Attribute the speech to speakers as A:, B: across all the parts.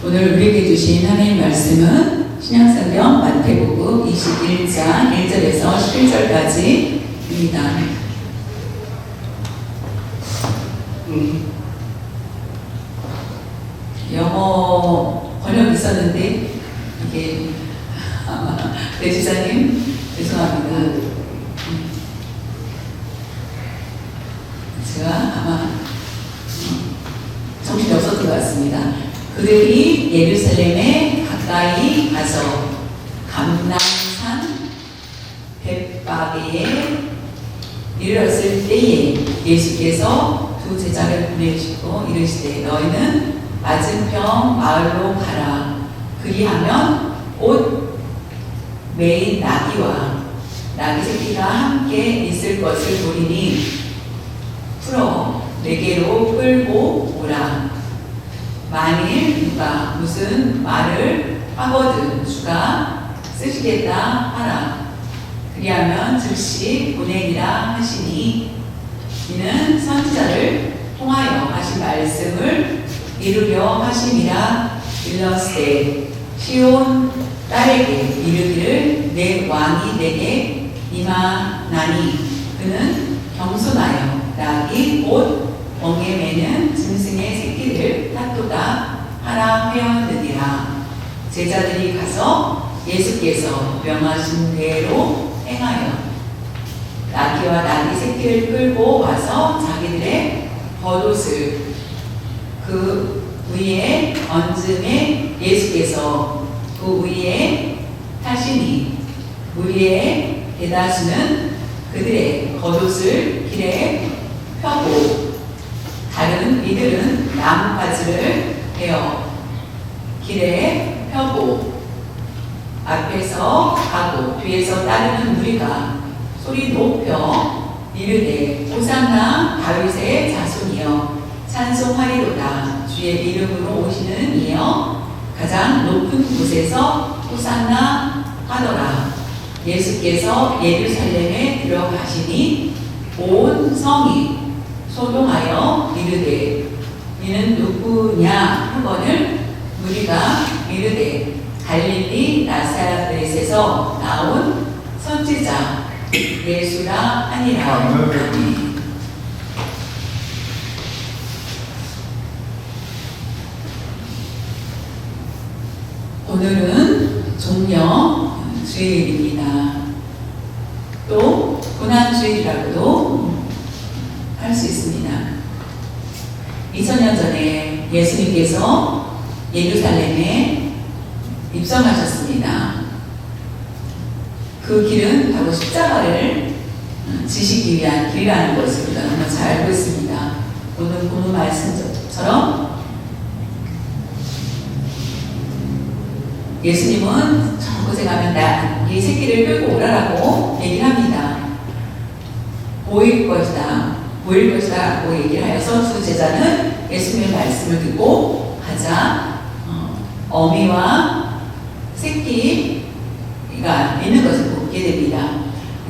A: 오늘 우리에게 주신 하나님 말씀은 신약성경 마태복음 21장 1절에서 11절까지입니다. 영어 번역 있었는데 이게 아마 대지사님 죄송합니다. 제가 아마 정신이 없었던 것 같습니다. 그들이 예루살렘에 가까이 가서 감람산 벳바게에 이르렀을 때에 예수께서 두 제자를 보내시고 이르시되 너희는 맞은편 마을로 가라. 그리하면 곧 매인 나귀와 나귀 새끼가 함께 있을 것을 보리니 풀어 내게로 끌고 오라. 만일 누가 무슨 말을 하거든 주가 쓰시겠다 하라. 그리하면 즉시 보내리라 하시니 이는 선지자를 통하여 하신 말씀을 이루려 하심이라. 일러스되 시온 딸에게 이르기를 내 왕이 내게 임하나니 그는 겸손하여 나귀 곧 멍에 매는 짐승의 새끼를 탓도다 하라 하였느니라. 제자들이 가서 예수께서 명하신 대로 행하여 나귀와 나귀 새끼를 끌고 와서 자기들의 겉옷을 그 위에 얹음에 예수께서 그 위에 타시니 무리의 대다수는 그들의 겉옷을 길에 펴고 다른 이들은 나뭇가지를 베어 길에 펴고 앞에서 가고 뒤에서 따르는 무리가 소리 높여 이르되 호산나 다윗의 자손이여 찬송하리로다. 주의 이름으로 오시는 이여 가장 높은 곳에서 호산나 하더라. 예수께서 예루살렘에 들어가시니 온 성이 소동하여 이르되 이는 누구냐 하거늘 무리가 이르되 갈릴리 나사렛에서 나온 선지자 예수라 하니라. 아멘. 오늘은 종려 주일입니다. 또 고난주일이라고도 할 수 있습니다. 2000년 전에 예수님께서 예루살렘에 입성하셨습니다. 그 길은 바로 십자가를 지시기 위한 길이라는 것을 우리가 너무 잘 알고 있습니다. 오늘 본문 말씀처럼 예수님은 저 곳에 가면 이 새끼를 끌고 오라라고 얘기를 합니다. 보일 것이다 라고 얘기를 하여서 두 제자는 예수님의 말씀을 듣고 가자 어미와 새끼가 있는 것을 보게 됩니다.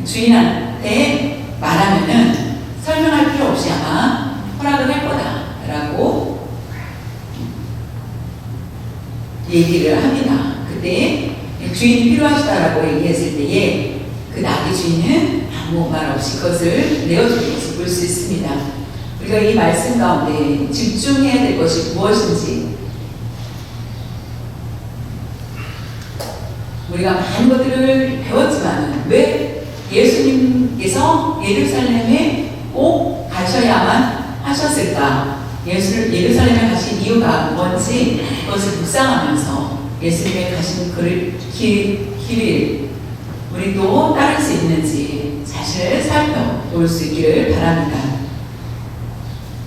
A: 주인한테 말하면은 설명할 필요 없이 아마 허락을 할 거다라고 얘기를 합니다. 그때 주인이 필요하시다라고 얘기했을 때에 그 나귀 주인은 아무 말 없이 그것을 내어주는 것을 볼 수 있습니다. 우리가 이 말씀 가운데 집중해야 될 것이 무엇인지, 우리가 많은 것들을 배웠지만 왜 예수님께서 예루살렘에 꼭 가셔야만 하셨을까? 예루살렘에 가신 이유가 뭔지 그것을 묵상하면서 예수님의 가신 길을 우리도 따를 수 있는지 자신을 살펴볼 수 있기를 바랍니다.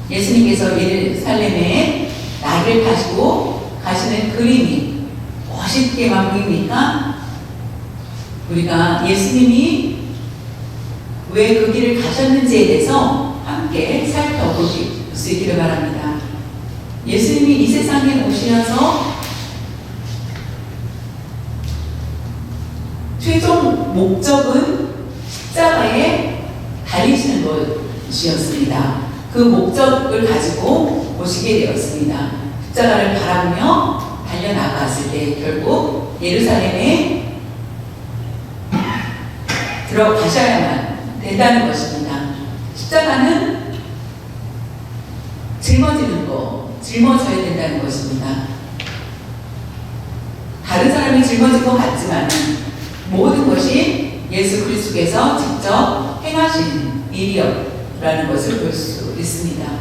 A: 예수님께서 예루살렘에 나귀를 타시고 가시는 그림이 멋있게만 보입니까? 우리가 예수님이 왜 그 길을 가셨는지에 대해서 함께 살펴볼 수 있기를 바랍니다. 예수님이 이 세상에 오시면서 최종 목적은 십자가에 달리시는 것이었습니다. 그 목적을 가지고 오시게 되었습니다. 십자가를 바라보며 달려나갔을 때 결국 예루살렘에 들어가셔야만 된다는 것입니다. 십자가는 짊어져야 된다는 것입니다. 다른 사람이 짊어진 것 같지만 모든 것이 예수 그리스도께서 직접 행하신 일이라는 것을 볼 수 있습니다.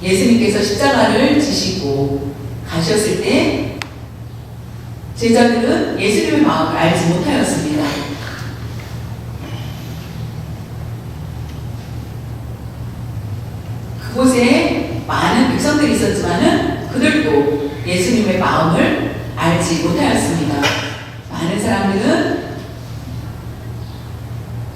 A: 예수님께서 십자가를 지시고 가셨을 때 제자들은 예수님의 마음을 알지 못하였습니다. 그곳에 많은 백성들이 있었지만은 그들도 예수님의 마음을 알지 못하였습니다. 많은 사람들은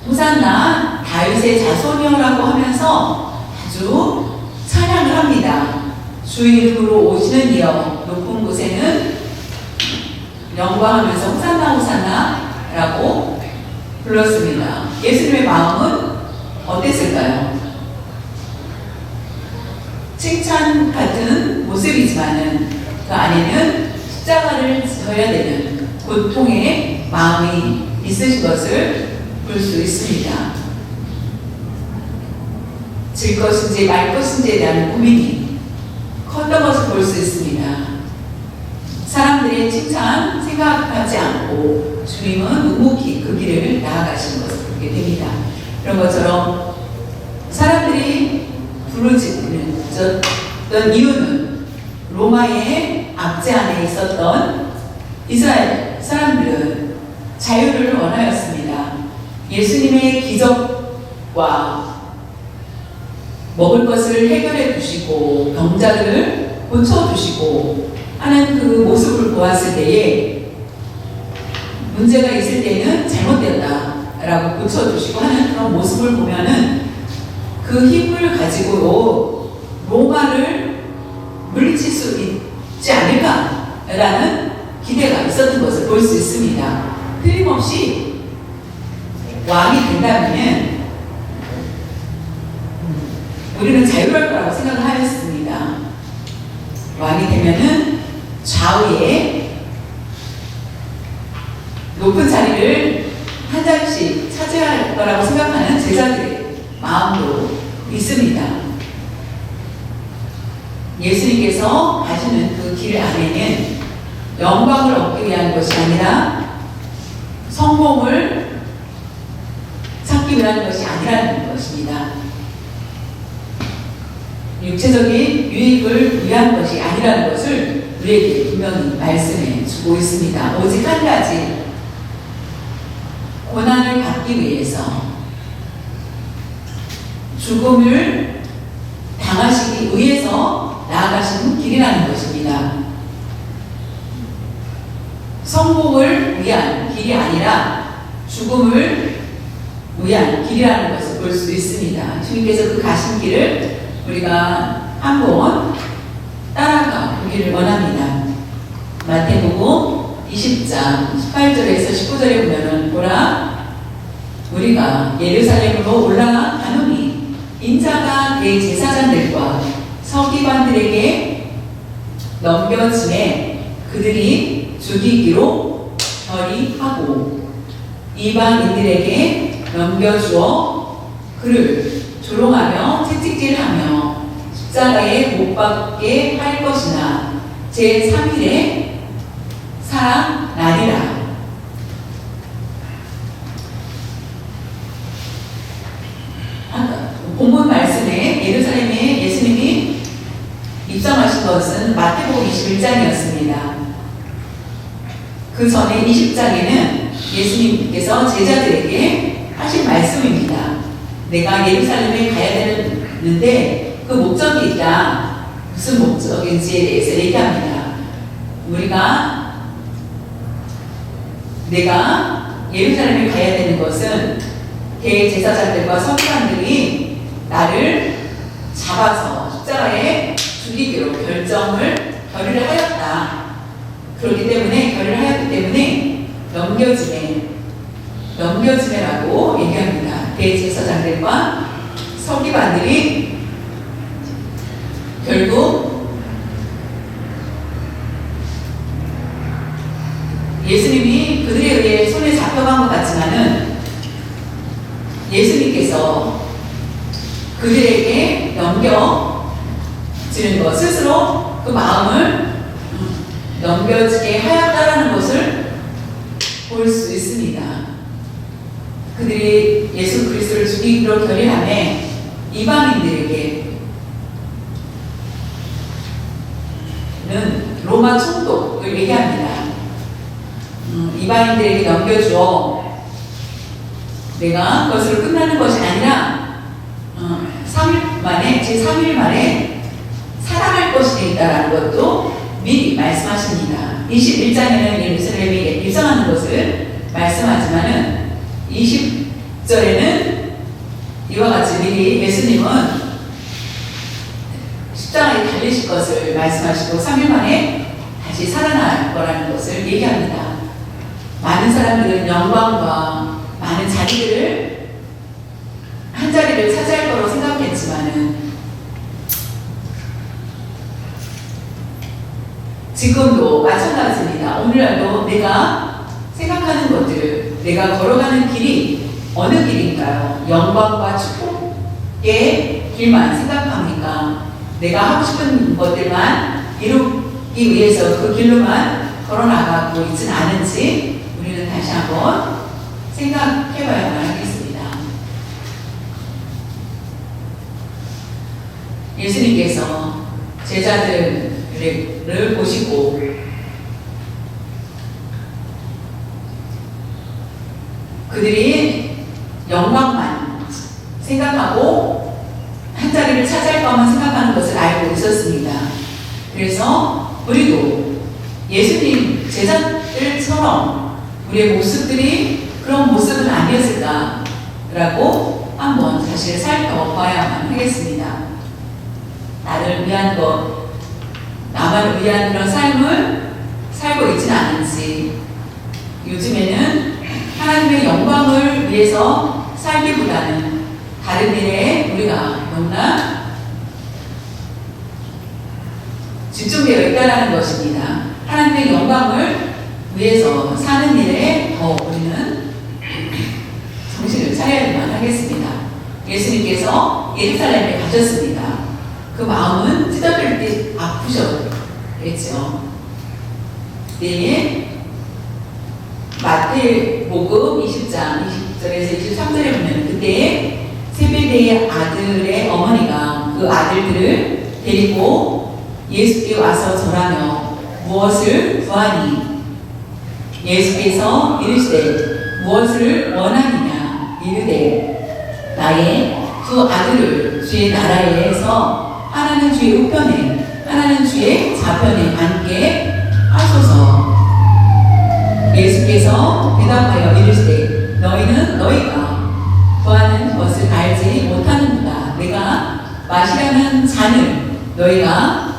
A: 호산나 다윗의 자손이여라고 하면서 아주 찬양을 합니다. 주 이름으로 오시는 이여 높은 곳에는 영광하면서 호산나 호산나라고 불렀습니다. 예수님의 마음은 어땠을까요? 칭찬 같은 모습이지만은 그 안에는 십자가를 져야 되는 고통의 마음이 있으신 것을 볼 수 있습니다. 질 것인지 말 것인지에 대한 고민이 컸던 것을 볼 수 있습니다. 사람들의 칭찬 생각하지 않고 주님은 묵묵히 그 길을 나아가시는 것을 보게 됩니다. 그런 것처럼 사람들이 부르짖던 이유는 로마의 압제 안에 있었던 이스라엘 사람들은 자유를 원하였습니다. 예수님의 기적과 먹을 것을 해결해 주시고 병자들을 고쳐 주시고 하는 그 모습을 보았을 때에 문제가 있을 때는 잘못되었다라고 고쳐 주시고 하는 그런 모습을 보면은 그 힘을 가지고 로마를 물리칠 수 있지 않을까라는 기대가 있었던 것을 볼 수 있습니다. 틀림없이 왕이 된다면 우리는 자유로울 거라고 생각을 하였습니다. 왕이 되면은 좌우에 높은 자리를 한 자리씩 차지해야 할 거라고 생각하는 제자들의 마음도 있습니다. 예수님께서 가시는 그 길 안에는 영광을 얻기 위한 것이 아니라 성공을 찾기 위한 것이 아니라는 것입니다. 육체적인 유익을 위한 것이 아니라는 것을 우리에게 분명히 말씀해 주고 있습니다. 오직 한 가지, 고난을 받기 위해서 죽음을 당하시기 위해서 나아가시는 길이라는 것입니다. 성공을 위한 길이 아니라 죽음을 위한 길이라는 것을 볼 수 있습니다. 주님께서 그 가신 길을 우리가 한번 따라가 보기를 원합니다. 마태복음 20장 18절에서 19절에 보면은 보라, 우리가 예루살렘으로 올라가노니 인자가 대제사장들과 서기관들에게 넘겨짐에 그들이 죽이기로 결의하고 이방인들에게 넘겨주어 그를 조롱하며 채찍질하며 십자가에 못 박게 할 것이나 제3일에 살아나리라. 본문 말씀에 예루살렘에 예수님이 입성하신 것은 마태복음 21장이었습니다. 그 전에 20장에는 예수님께서 제자들에게 하신 말씀입니다. 내가 예루살렘에 가야 되는데 그 목적이 있다. 무슨 목적인지에 대해서 얘기합니다. 내가 예루살렘에 가야 되는 것은 대제사장들과 서기관들이 나를 잡아서 십자가에 죽이기로 결의를 하였다. 결의를 하였기 때문에 넘겨지매라고 얘기합니다. 대제사장들과 서기관들이 결국 말씀하지만은 예수님께서 그들에게 넘겨주는 것, 스스로 그 마음을 넘겨지게 하였다라는 것을 볼 수 있습니다. 그들이 예수 그리스도를 죽이기로 결의함에 이방인들에게는 로마 총독을 얘기합니다. 이방인들에게 넘겨주어 내가 그것으로 끝나는 것이 아니라 3일 만에, 제3일 만에 살아날 것이 있다라는 것도 미리 말씀하십니다. 21장에는 예루살렘에 입성하는 것을 말씀하지만은 20절에는 이와 같이 미리 예수님은 십자가에 달리실 것을 말씀하시고 3일 만에 다시 살아날 거라는 것을 얘기합니다. 많은 사람들은 영광과 많은 자리들을 한 자리를 차지할 거라고 생각했지만은 지금도 마찬가지입니다. 오늘날도 내가 생각하는 것들, 내가 걸어가는 길이 어느 길인가요? 영광과 축복의 길만 생각합니까? 내가 하고 싶은 것들만 이루기 위해서 그 길로만 걸어나가고 있지는 않은지 우리는 다시 한번 생각해봐야만 하겠습니다. 예수님께서 제자들을 보시고 그들이 영광만 생각하고 한 자리를 차지할 것만 생각하는 것을 알고 있었습니다. 그래서 우리도 예수님 제자들처럼 우리의 모습들이 그런 모습은 아니었을까라고 한번 사실 살펴봐야만 하겠습니다. 나를 위한 것, 나만을 위한 그런 삶을 살고 있지는 않은지, 요즘에는 하나님의 영광을 위해서 살기보다는 다른 일에 우리가 너무나 집중되어 있다는 것입니다. 하나님의 영광을 위해서 사는 일에 더 우리는 정신을 차려야만 하겠습니다. 예수님께서 예루살렘에 가셨습니다. 그 마음은 찢어질 때 아프셨겠죠. 네, 마태복음 20장 20절에서 23절에 보면 그때 세베대의 아들의 어머니가 그 아들들을 데리고 예수께 와서 절하며 무엇을 구하니? 예수께서 이르시되 무엇을 원하느냐? 이르되 나의 두 아들을 주의 나라에서 하나는 주의 우편에 하나는 주의 좌편에 앉게 하소서. 예수께서 대답하여 이르시되 너희는 너희가 구하는 것을 알지 못하는구나. 내가 마시라는 잔을 너희가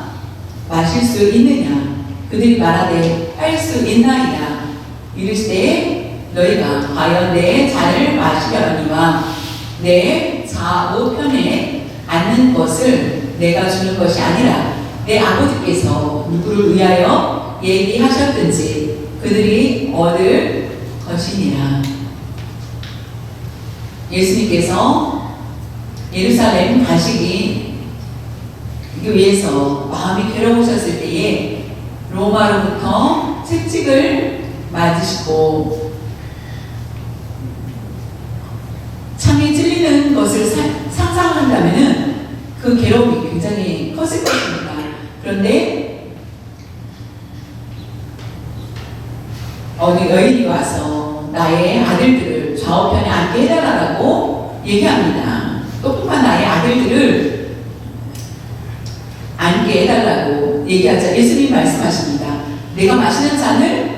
A: 마실 수 있느냐? 그들이 말하되 할 수 있나이다. 이르시되 너희가 과연 내 잔을 마시려니와 내 좌우편에 앉는 것을 내가 주는 것이 아니라 내 아버지께서 누구를 위하여 얘기하셨든지 그들이 얻을 것이니라. 예수님께서 예루살렘 가시기 위해서 마음이 괴로우셨을 때에 로마로부터 채찍을 맞으시고 창에 찔리는 것을 상상한다면 그 괴로움이 굉장히 컸을 것입니다. 그런데 어느 여인이 와서 나의 아들들을 좌우편에 앉게 해달라고 얘기합니다. 똑똑한 나의 아들들을 앉게 해달라고 얘기하자 예수님 말씀하십니다. 내가 마시는 잔을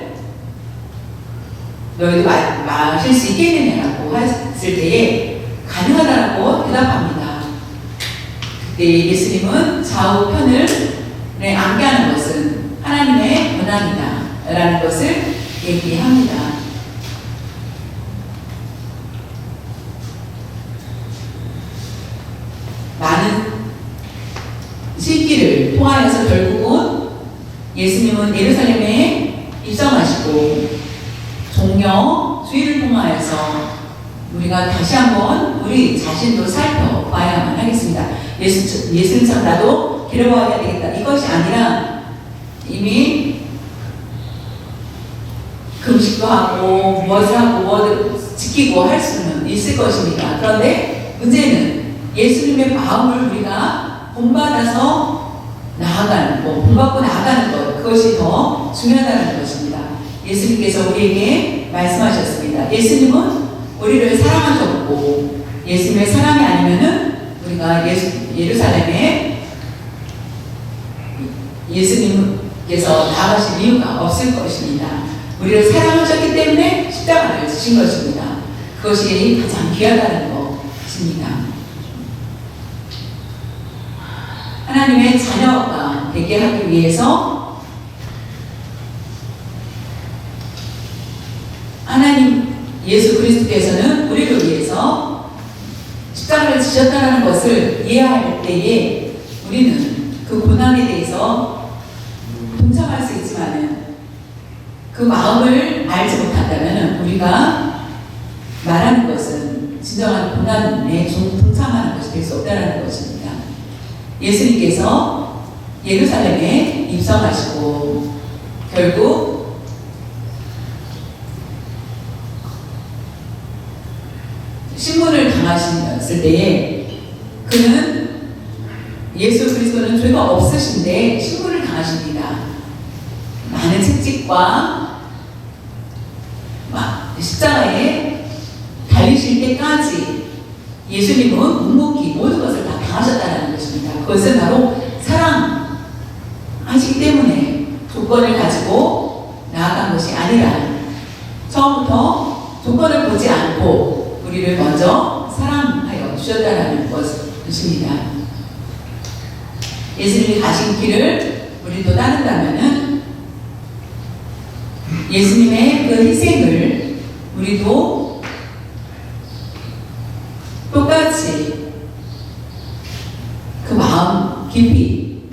A: 너희도 마실 수 있겠느냐라고 했을 때에 가능하다라고 대답합니다. 그때 예수님은 좌우편을 앉게 하는 것은 하나님의 권한이다 라는 것을 얘기합니다. 많은 시기를 통하여서 결국은 예수님은 예루살렘에 입성하시고 종려 주의를 통하여서 우리가 다시 한번 우리 자신도 살펴봐야만 하겠습니다. 예수님처럼 나도 괴로워해야 되겠다. 이것이 아니라 이미 금식도 하고 무엇을 하고 무엇을 지키고 할 수는 있을 것입니다. 그런데 문제는 예수님의 마음을 우리가 본받아서 나아가는 것, 본받고 나아가는 것, 그것이 더 중요하다는 것입니다. 예수님께서 우리에게 말씀하셨습니다. 예수님은 우리를 사랑하셨고 예수님의 사랑이 아니면은 우리가 예루살렘에 예수님께서 나아가실 이유가 없을 것입니다. 우리를 사랑하셨기 때문에 십자가를 지신 것입니다. 그것이 가장 귀하다는 것입니다. 하나님의 자녀가 되게 하기 위해서 하나님 예수 그리스도께서는 우리를 위해서 십자가를 지셨다는 것을 이해할 때에 우리는 그 고난에 대해서 동참할 수 있지만은 그 마음을 알지 못한다면 우리가 말하는 것은 진정한 고난에 동참하는 것이 될 수 없다는 것입니다. 예수님께서 예루살렘에 입성하시고 결국 신문을 당하셨을 때에 그는 예수 그리스도는 죄가 없으신데 신문을 당하십니다. 많은 채찍과 십자가에 달리실 때까지 예수님은 묵묵히 모든 것을 다 당하셨다는 것입니다. 그것은 바로 사랑하시기 때문에 조건을 가지고 나아간 것이 아니라 처음부터 조건을 보지 않고 우리를 먼저 사랑하여 주셨다는 것입니다. 예수님이 가신 길을 우리도 따른다면은 예수님의 그 희생을 우리도 똑같이 그 마음 깊이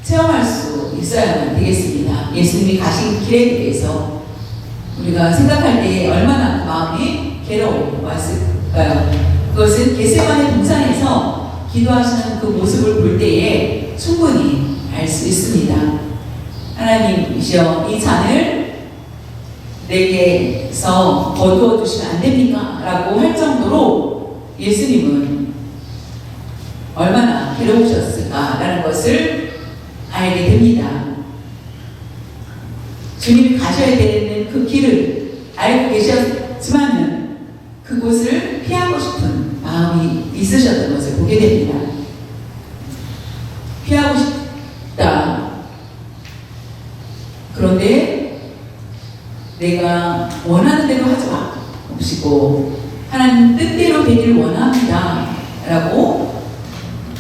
A: 체험할 수 있어야만 되겠습니다. 예수님이 가신 길에 대해서 우리가 생각할 때 얼마나 그 마음이 괴로웠을까요? 그것은 겟세마네 동산에서 기도하시는 그 모습을 볼 때에 충분히 알 수 있습니다. 하나님이시여 이 잔을 내게서 거두어 주시면 안 됩니까? 라고 할 정도로 예수님은 얼마나 괴로우셨을까라는 것을 알게 됩니다. 주님이 가셔야 되는 그 길을 알고 계셨지만은 그곳을 피하고 싶은 마음이 있으셨던 것을 보게 됩니다. 피하고 싶다. 그런데 내가 원하는 대로 하지 마시고 하나님 뜻대로 되길 원합니다. 라고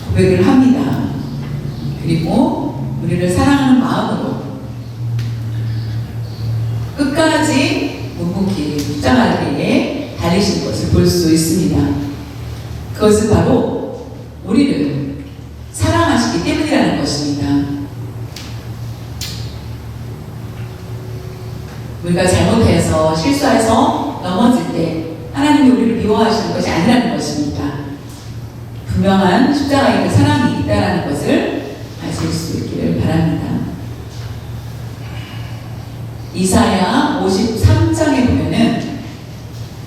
A: 고백을 합니다. 그리고 우리를 사랑하는 마음으로 끝까지 묵묵히 십자가에 달리신 것을 볼 수 있습니다. 그것은 바로 우리를 사랑하시기 때문이라는 것입니다. 우리가 잘못해서 실수해서 넘어질 때 하나님이 우리를 미워하시는 것이 아니라는 것입니다. 분명한 십자가의 그 사랑이 있다는 것을 아실 수 있기를 바랍니다. 이사야 53장에 보면은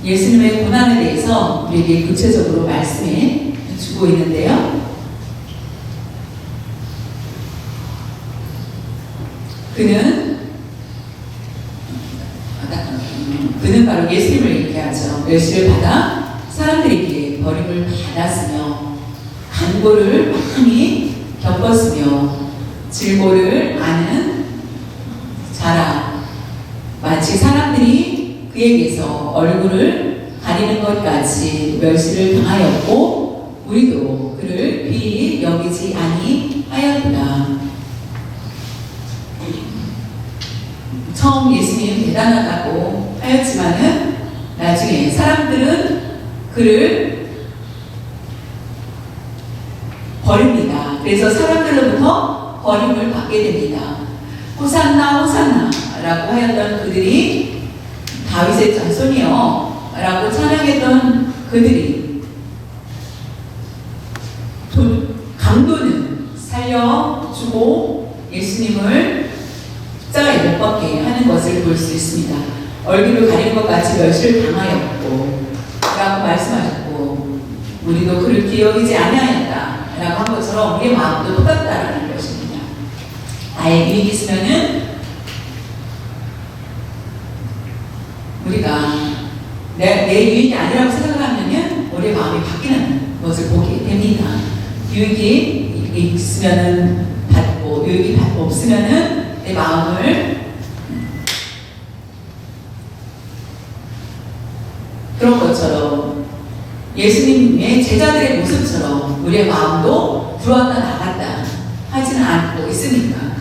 A: 예수님의 고난에 대해서 우리에게 구체적으로 말씀해 주고 있는데요. 그는 바로 예수님을 얘기하죠. 멸시를 받아 사람들에게 버림을 받았으며 간고를 많이 겪었으며 질고를 아는 자라 마치 사람들이 그에게서 얼굴을 가리는 것까지 멸시를 당하였고 우리도 그를 귀히 여기지 아니하였구나. 처음 예수님 대단하다고 하였지만은 나중에 사람들은 그를 버립니다. 그래서 사람들로부터 버림을 받게 됩니다. 호산나 호산나 라고 하였던 그들이 다윗의 자손이여 라고 찬양했던 그들이 강도는 살려주고 예수님을 십자가에 못 박게 하는 것을 볼 수 있습니다. 얼굴을 가린 것 같이 멸시를 당하였고 라고 말씀하셨고, 우리도 그를 기억이지 아니하였다 라고 한 것처럼 우리의 마음도 똑같다라는 것입니다. 나의 유익이 있으면은 우리가 내 유익이 아니라고 생각하면은 우리의 마음이 바뀌는 것을 보게 됩니다. 유익이 있으면은 받고, 유익이 없으면은 내 마음을 그런 것처럼 예수님의 제자들의 모습처럼 우리의 마음도 들어왔다 나갔다 하지는 않고 있으니까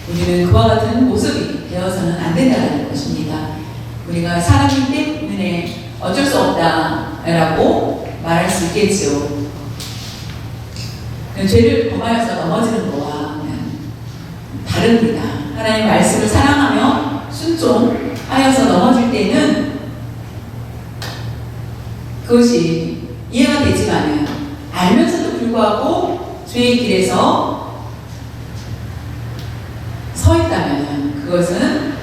A: 우리는 그와 같은 모습이 되어서는 안 된다는 것입니다. 우리가 사람이기 때문에 어쩔 수 없다라고 말할 수 있겠지요. 죄를 범하여서 넘어지는 것과는 다릅니다. 하나님의 말씀을 사랑하며 순종하여서 넘어질 때는 그것이 이해가 되지만은 알면서도 불구하고 죄의 길에서 서 있다면 그것은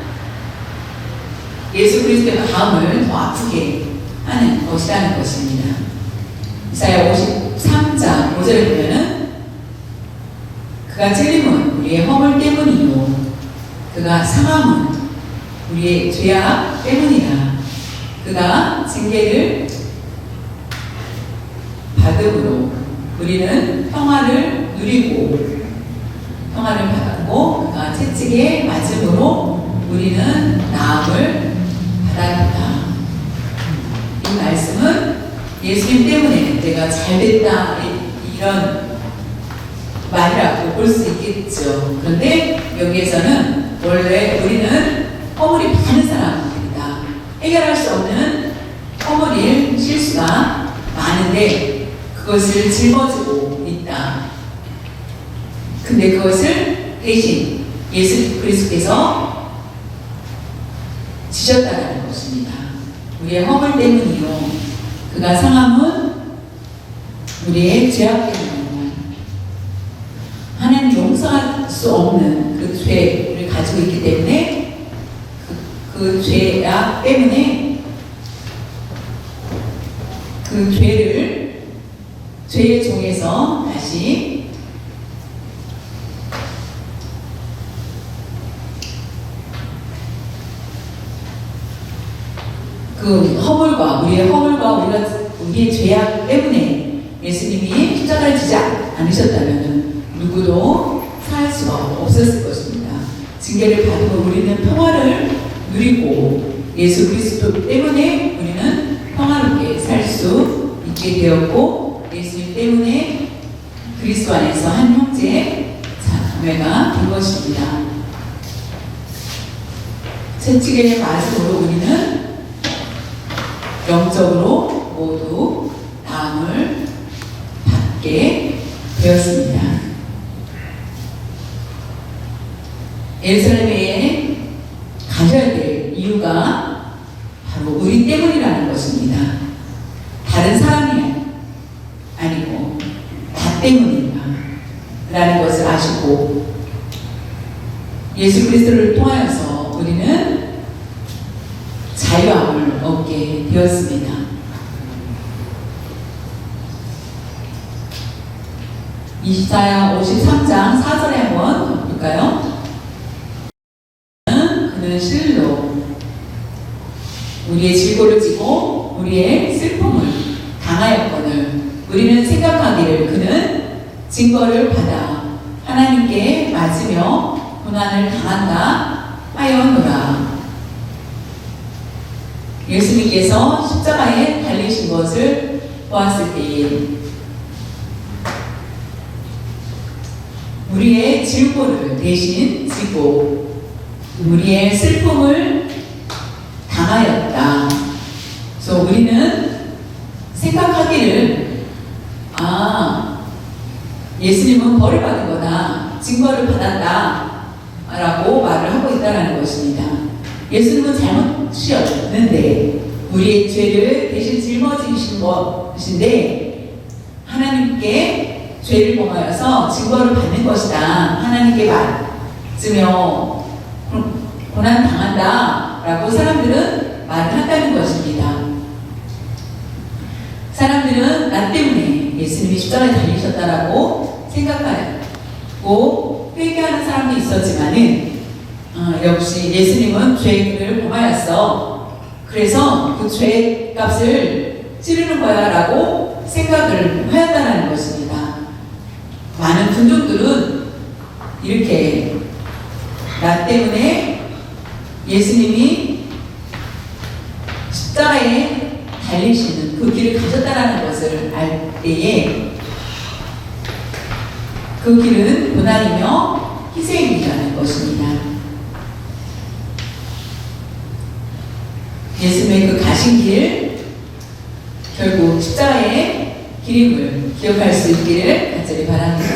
A: 예수 그리스도의 마음을 더 아프게 하는 것이라는 것입니다. 이사야 53장 5절에 보면은 그가 찔림은 우리의 허물 때문이요 그가 상함은 우리의 죄악 때문이라. 그가 징계를 받음으로 우리는 평화를 누리고, 평화를 받았고 그가 채찍에 맞음으로 우리는 나음을 받았다. 이 말씀은 예수님 때문에 내가 잘됐다 이런 말이라고 볼 수 있겠죠. 그런데 여기에서는 원래 우리는 허물이 많은 사람들이다. 해결할 수 없는 허물일 실수가 많은데 그것을 짊어지고 있다. 근데 그것을 대신 예수 그리스도께서 지셨다는 것입니다. 우리의 허물 때문이요 그가 상함은 우리의 죄악 때문이다. 하나님 용서할 수 없는 그 죄를 가지고 있기 때문에 그 죄악 때문에 그 죄의 종에서 다시 그 허물과 우리의 죄악 때문에 예수님이 십자가를 지지 않으셨다면 누구도 살 수가 없었을 것입니다. 징계를 받으면 우리는 평화를 누리고 예수 그리스도 때문에 우리는 평화롭게 살 수 있게 되었고, 예수님 때문에 그리스도 안에서 한 형제 자매가 된 것입니다. 채찍의 맞음으로 우리는 영적으로 모두 나음을 받게 되었습니다. 예루살렘에 가셔야 될 이유가 바로 우리 때문이라는 것입니다. 다른 사람이 아니고 나 때문이다 라는 것을 아시고 예수 그리스도를 통하여서 우리는 자유함을 얻게 되었습니다. 이사야 53장 4절에 한번 볼까요? 그는 실로 우리의 질고를 지고 우리의 슬픔을 당하였거늘 우리는 생각하기를 그는 징벌을 받아 하나님께 맞으며 고난을 당한다 하였노라. 예수님께서 십자가에 달리신 것을 보았을 때에 우리의 질고를 대신 지고 우리의 슬픔을 당하였다. 그래서 우리는 생각하기를 예수님은 벌을 받은 거다, 징벌을 받았다 라고 말을 하고 있다는 것입니다. 예수님은 잘못이었는데 우리의 죄를 대신 짊어지신 것인데 하나님께 죄를 범하여서 증거를 받는 것이다. 하나님께 맞으며 고난 당한다 라고 사람들은 말을 한다는 것입니다. 사람들은 나 때문에 예수님이 십자가에 달리셨다라고 생각하고 회개하는 사람도 있었지만은 역시 예수님은 죄를 범하였어. 그래서 그 죄 값을 치르는 거야 라고 생각을 하였다는 것입니다. 많은 분들은 이렇게 나 때문에 예수님이 십자가에 달리시는 그 길을 가셨다라는 것을 알 때에 그 길은 고난이며 희생이라는 것입니다. 예수님의 그 가신 길, 결국 십자가의 길임을 기억할 수 있기를 간절히 바랍니다.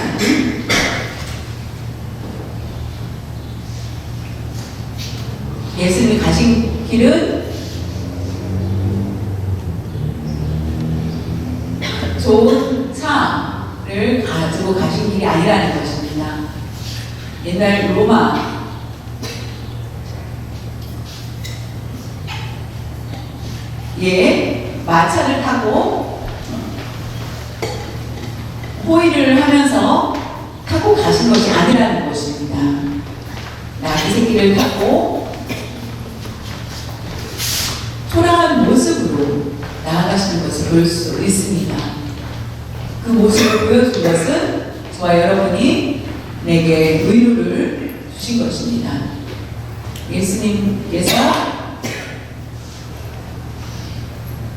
A: 예수님이 가신 길은 좋은 차를 가지고 가신 길이 아니라는 것입니다. 옛날 로마 마차를 타고 호위를 하면서 타고 가신 것이 아니라는 것입니다. 나귀 새끼를 타고 초라한 모습으로 나아가시는 것을 볼 수 있습니다. 그 모습을 보여준 것은 저와 여러분이 내게 의료를 주신 것입니다. 예수님께서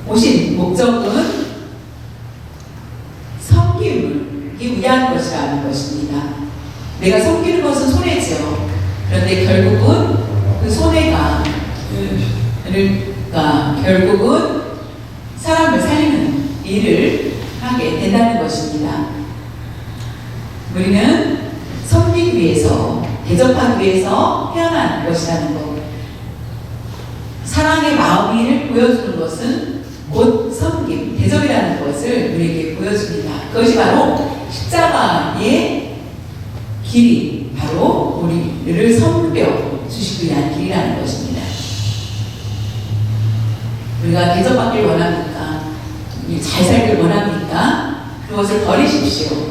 A: 오신 목적은 섬김을 위한 것이라는 것입니다. 내가 섬기는 것은 손해죠. 그런데 결국은 그 손해가 결국은 사람을 살리는 일을 하게 된다는 것입니다. 우리는 섬기기 위해서, 대접하기 위해서 태어난 것이라는 것. 사랑의 마음을 보여주는 것은 곧 섬김, 대접이라는 것을 우리에게 보여줍니다. 그것이 바로 십자가의 길이 바로 우리를 섬겨 주시기 위한 길이라는 것입니다. 우리가 대접받길 원합니까? 잘 살길 원합니까? 그것을 버리십시오.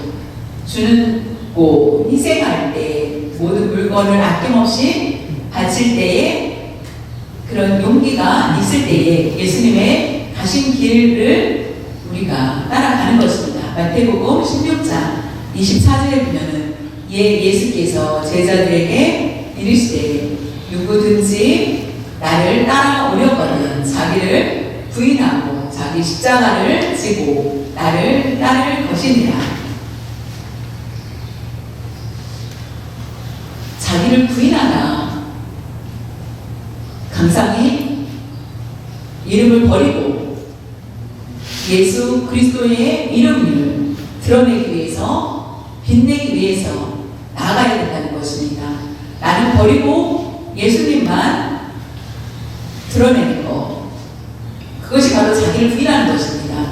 A: 주는 고 희생할 때 모든 물건을 아낌없이 바칠 때에 그런 용기가 있을 때에 예수님의 가신 길을 우리가 따라가는 것입니다. 마태복음 16장 24절에 보면은 예수께서 제자들에게 이르시되 누구든지 나를 따라오려거든 자기를 부인하고 자기 십자가를 지고 나를 따를 것이니라. 자기를 부인하다. 감상이 이름을 버리고 예수 그리스도의 이름을 드러내기 위해서, 빛내기 위해서 나아가야 된다는 것입니다. 나는 버리고 예수님만 드러내는 것. 그것이 바로 자기를 부인하는 것입니다.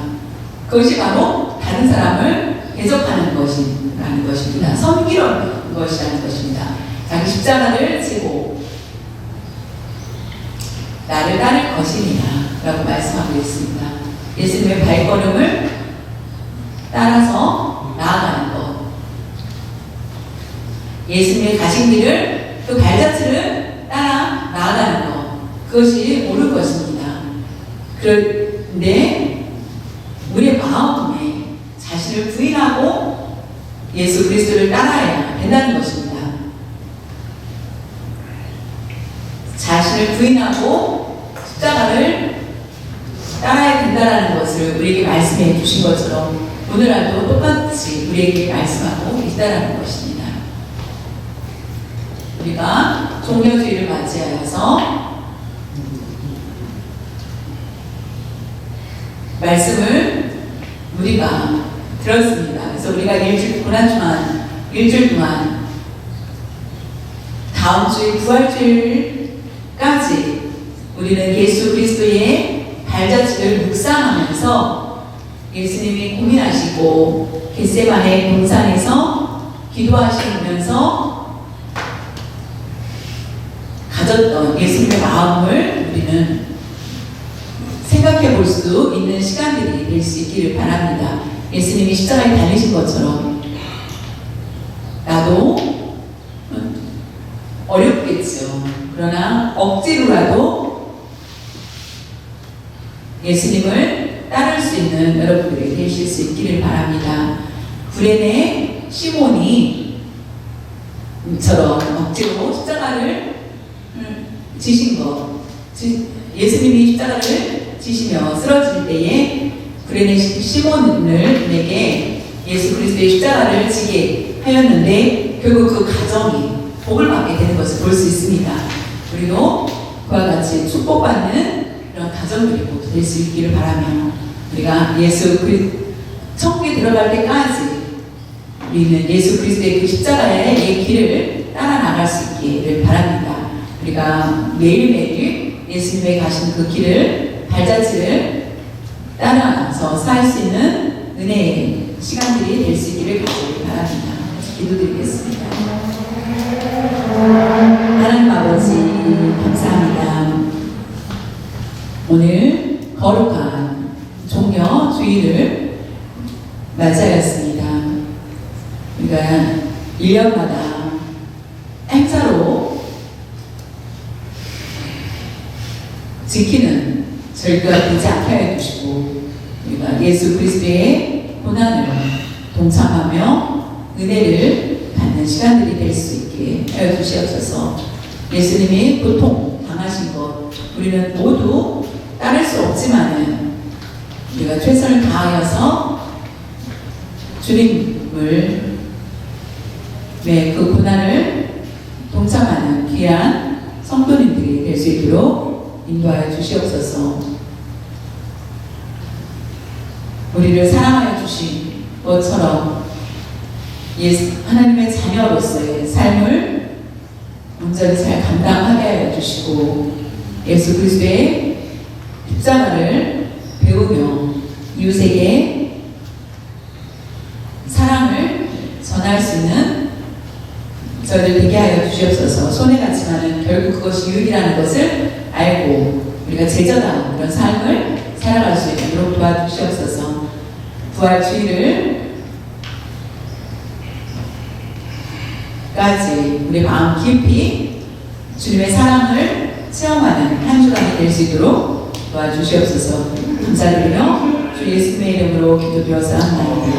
A: 그것이 바로 다른 사람을 대접하는 것이라는 것입니다. 섬기는 것이라는 것입니다. 자기 십자가를 지고 나를 따를 것이니라 라고 말씀하고 있습니다. 예수님의 발걸음을 따라서 나아가는 것. 예수님의 가신 길을 그 발자취를 따라 나아가는 것. 그것이 옳은 것입니다. 그런데 우리의 마음에 자신을 부인하고 예수 그리스도를 따라야 된다는 것입니다. 자신을 부인하고 십자가를 따라야 된다는 것을 우리에게 말씀해 주신 것처럼 오늘날도 똑같이 우리에게 말씀하고 있다는 것입니다. 우리가 종려주의를 맞이하여서 말씀을 우리가 들었습니다. 그래서 우리가 일주일 동안 다음 주에 부활주일 우리는 예수 그리스도의 발자취를 묵상하면서 예수님이 고민하시고 겟세마네 동산에서 기도하시면서 가졌던 예수님의 마음을 우리는 생각해 볼 수 있는 시간들이 될 수 있기를 바랍니다. 예수님이 십자가에 달리신 것처럼 나도 어렵겠죠. 그러나 억지로라도 예수님을 따를 수 있는 여러분들이 되실 수 있기를 바랍니다. 구레네 시몬이처럼 억지로 십자가를 지신 것, 예수님이 십자가를 지시며 쓰러질 때에 구레네 시몬에게 예수 그리스도의 십자가를 지게 하였는데 결국 그 가정이 복을 받게 되는 것을 볼 수 있습니다. 우리도 그와 같이 축복받는 그런 가정들이 모두 될 수 있기를 바라며 우리가 천국에 들어갈 때까지 우리는 예수 그리스도의 그 십자가의 길을 따라 나갈 수 있기를 바랍니다. 우리가 매일매일 예수님의 가신 그 길을 발자취를 따라서 살 수 있는 은혜의 시간들이 될 수 있기를 간절히 바랍니다. 기도드리겠습니다. 하나님 아버지 감사합니다. 오늘 거룩한 종려 주일을 맞이하였습니다. 우리가 1년마다 행사로 지키는 절기가 되지 않게 하여 주시고 우리가 예수 그리스도의 고난을 동참하며 은혜를 받는 시간들이 될 수 있게 하여 주시옵소서. 예수님이 고통 당하신 것 우리는 모두 따를 수 없지만은 우리가 최선을 다하여서 주님을 그 고난을 동참하는 귀한 성도님들이 될 수 있도록 인도하여 주시옵소서. 우리를 사랑하여 주신 것처럼 하나님의 자녀로서의 삶을 온전히 잘 감당하게 하여 주시고 예수 그리스도의 십자가를 배우며 이웃에게 사랑을 전할 수 있는 저희들 되게 하여 주시옵소서. 손해 같지만은 결국 그것이 유익이라는 것을 알고 우리가 제자다운 그런 삶을 살아갈 수 있도록 도와주시옵소서. 부활 주일을 까지 우리 마음 깊이 주님의 사랑을 체험하는 한 주간이 될 수 있도록 도와주시옵소서. 감사드리며 주 예수님의 이름으로 기도드려서 합니다.